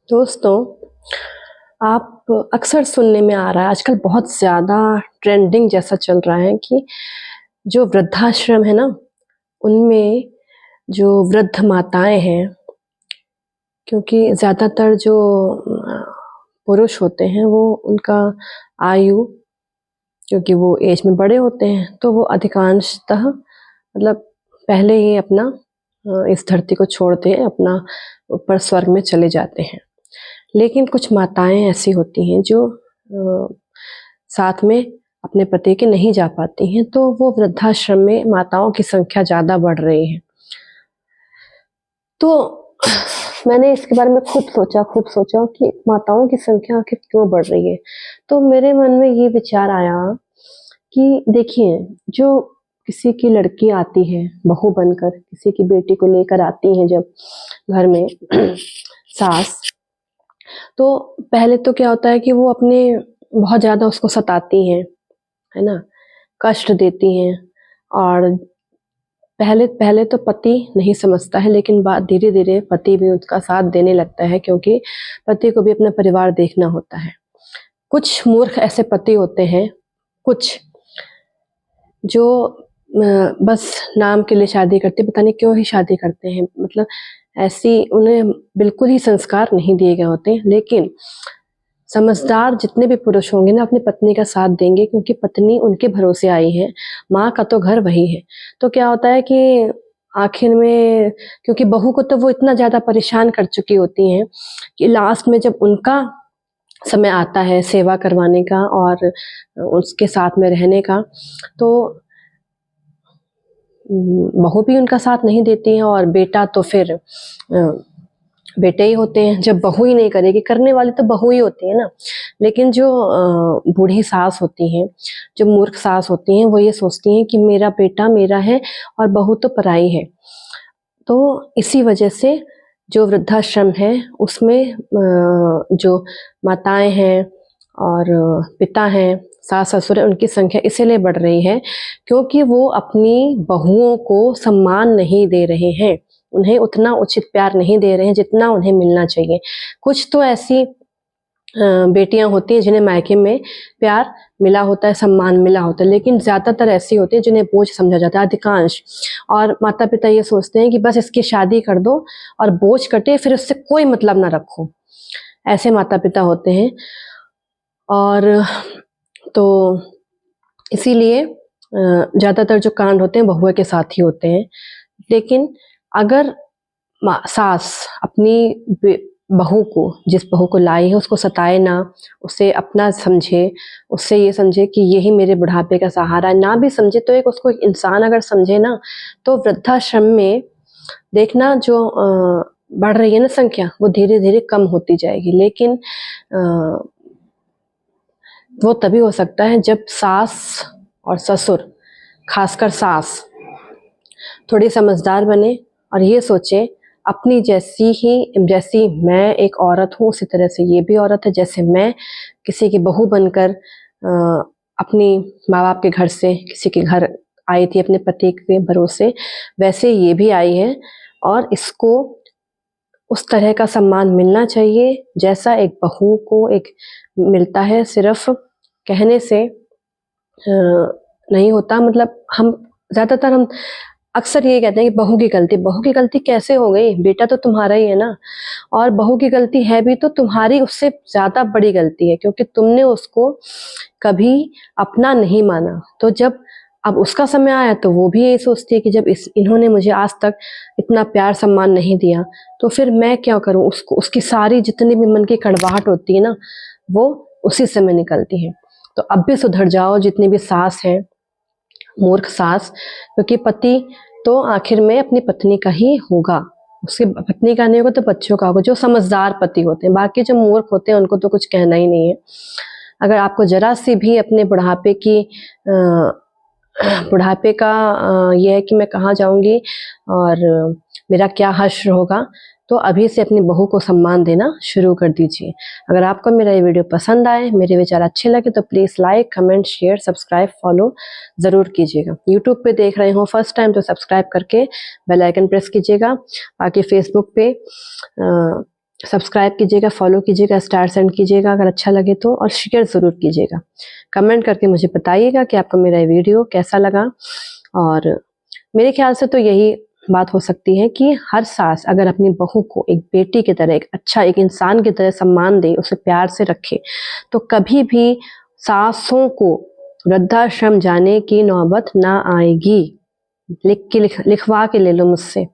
दोस्तों, आप अक्सर सुनने में आ रहा है आजकल बहुत ज़्यादा ट्रेंडिंग जैसा चल रहा है कि जो वृद्धाश्रम है ना, उनमें जो वृद्ध माताएँ हैं, क्योंकि ज़्यादातर जो पुरुष होते हैं वो उनका आयु क्योंकि वो एज में बड़े होते हैं, तो वो अधिकांशतः मतलब पहले ही अपना इस धरती को छोड़ के अपना ऊपर स्वर्ग में चले जाते हैं। लेकिन कुछ माताएँ ऐसी होती हैं जो साथ में अपने पति के नहीं जा पाती हैं, तो वो वृद्धाश्रम में माताओं की संख्या ज़्यादा बढ़ रही है। तो मैंने इसके बारे में खूब सोचा कि माताओं की संख्या आखिर क्यों बढ़ रही है? तो मेरे मन में ये विचार आया कि देखिए, जो किसी की लड़की आती है बहू बनकर, किसी की बेटी को लेकर आती हैं जब घर में सास, तो पहले तो क्या होता है कि वो अपने बहुत ज़्यादा उसको सताती हैं, है ना? कष्ट देती हैं और पहले पहले तो पति नहीं समझता है, लेकिन बाद धीरे-धीरे पति भी उसका साथ देने लगता है क्योंकि पति को भी अपना परिवार देखना होता है। कुछ मूर्ख ऐसे पति होते हैं, कुछ जो बस नाम के लिए शादी करते, पता नहीं क्यों ही शादी करते हैं, मतलब ऐसी उन्हें बिल्कुल ही संस्कार नहीं दिए गए होते। लेकिन समझदार जितने भी पुरुष होंगे ना, अपनी पत्नी का साथ देंगे क्योंकि पत्नी उनके भरोसे आई है, माँ का तो घर वही है। तो क्या होता है कि आखिर में क्योंकि बहू को तो वो इतना ज़्यादा परेशान कर चुकी होती हैं कि लास्ट में जब उनका समय आता है सेवा करवाने का और उसके साथ में रहने का, तो बहू भी उनका साथ नहीं देती है और बेटा तो फिर बेटे ही होते हैं। जब बहू ही नहीं करेगी, करने वाली तो बहू ही होती है ना। लेकिन जो बूढ़ी सास होती हैं, जो मूर्ख सास होती हैं, वो ये सोचती हैं कि मेरा बेटा मेरा है और बहू तो पराई है। तो इसी वजह से जो वृद्धाश्रम है उसमें जो माताएँ हैं और पिता हैं, सास-ससुर हैं, उनकी संख्या इसीलिए बढ़ रही है क्योंकि वो अपनी बहुओं को सम्मान नहीं दे रहे हैं। उन्हें उतना उचित प्यार नहीं दे रहे हैं जितना उन्हें मिलना चाहिए। कुछ तो ऐसी बेटियाँ होती हैं जिन्हें मायके में प्यार मिला होता है, सम्मान मिला होता है, लेकिन ज़्यादातर ऐसी होती हैं जिन्हें बोझ समझा जाता है, अधिकांश। और माता-पिता ये सोचते हैं कि बस इसकी शादी कर दो और बोझ कटे, फिर उससे कोई मतलब ना रखो। ऐसे माता-पिता होते हैं और तो इसीलिए ज़्यादातर जो कांड होते हैं बहुआ के साथ ही होते हैं। लेकिन अगर सास अपनी बहू को, जिस बहू को लाई है उसको सताए ना, उसे अपना समझे, उससे ये समझे कि यही मेरे बुढ़ापे का सहारा है, ना भी समझे तो एक उसको एक इंसान अगर समझे ना, तो वृद्धाश्रम में देखना जो बढ़ रही है ना संख्या, वो धीरे-धीरे कम होती जाएगी। लेकिन वो तभी हो सकता है जब सास और ससुर, खासकर सास, थोड़ी समझदार बने और ये सोचे अपनी जैसी मैं एक औरत हूँ उसी तरह से ये भी औरत है। जैसे मैं किसी की बहू बनकर अपनी माँ बाप के घर से किसी के घर आई थी अपने पति के भरोसे, वैसे ये भी आई है और इसको उस तरह का सम्मान मिलना चाहिए जैसा एक बहू को एक मिलता है। सिर्फ कहने से नहीं होता, मतलब हम अक्सर ये कहते हैं कि बहू की गलती कैसे हो गई? बेटा तो तुम्हारा ही है ना। और बहू की गलती है भी तो तुम्हारी उससे ज़्यादा बड़ी गलती है क्योंकि तुमने उसको कभी अपना नहीं माना। तो जब अब उसका समय आया तो वो भी यही सोचती है कि जब इन्होंने मुझे आज तक इतना प्यार सम्मान नहीं दिया, तो फिर मैं क्या करूँ? उसको उसकी सारी जितनी भी मन की कड़वाहट होती है ना, वो उसी समय निकलती है। तो अब भी सुधर जाओ जितनी भी सास हैं, मूर्ख सास, क्योंकि पति तो आखिर में अपनी पत्नी का ही होगा। उसकी पत्नी का नहीं होगा तो बच्चों का होगा, जो समझदार पति होते हैं। बाकी जो मूर्ख होते हैं उनको तो कुछ कहना ही नहीं है। अगर आपको ज़रा सी भी अपने बुढ़ापे का ये है कि मैं कहाँ जाऊँगी और मेरा क्या हश्र होगा, तो अभी से अपनी बहू को सम्मान देना शुरू कर दीजिए। अगर आपको मेरा ये वीडियो पसंद आए, मेरे विचार अच्छे लगे तो please like, comment, share, subscribe, follow ज़रूर कीजिएगा। यूट्यूब पे देख रहे हो फर्स्ट टाइम तो सब्सक्राइब करके बेल आइकन प्रेस कीजिएगा। बाकी फेसबुक पे सब्सक्राइब कीजिएगा, फॉलो कीजिएगा, स्टार सेंड कीजिएगा अगर अच्छा लगे तो, और शेयर ज़रूर कीजिएगा। कमेंट करके मुझे बताइएगा कि आपको मेरा वीडियो कैसा लगा। और मेरे ख्याल से तो यही बात हो सकती है कि हर सास अगर अपनी बहू को एक बेटी की तरह, एक अच्छा एक इंसान की तरह सम्मान दे, उसे प्यार से रखे, तो कभी भी सासों को वृद्धाश्रम जाने की नौबत ना आएगी। लिखवा के ले लो मुझसे।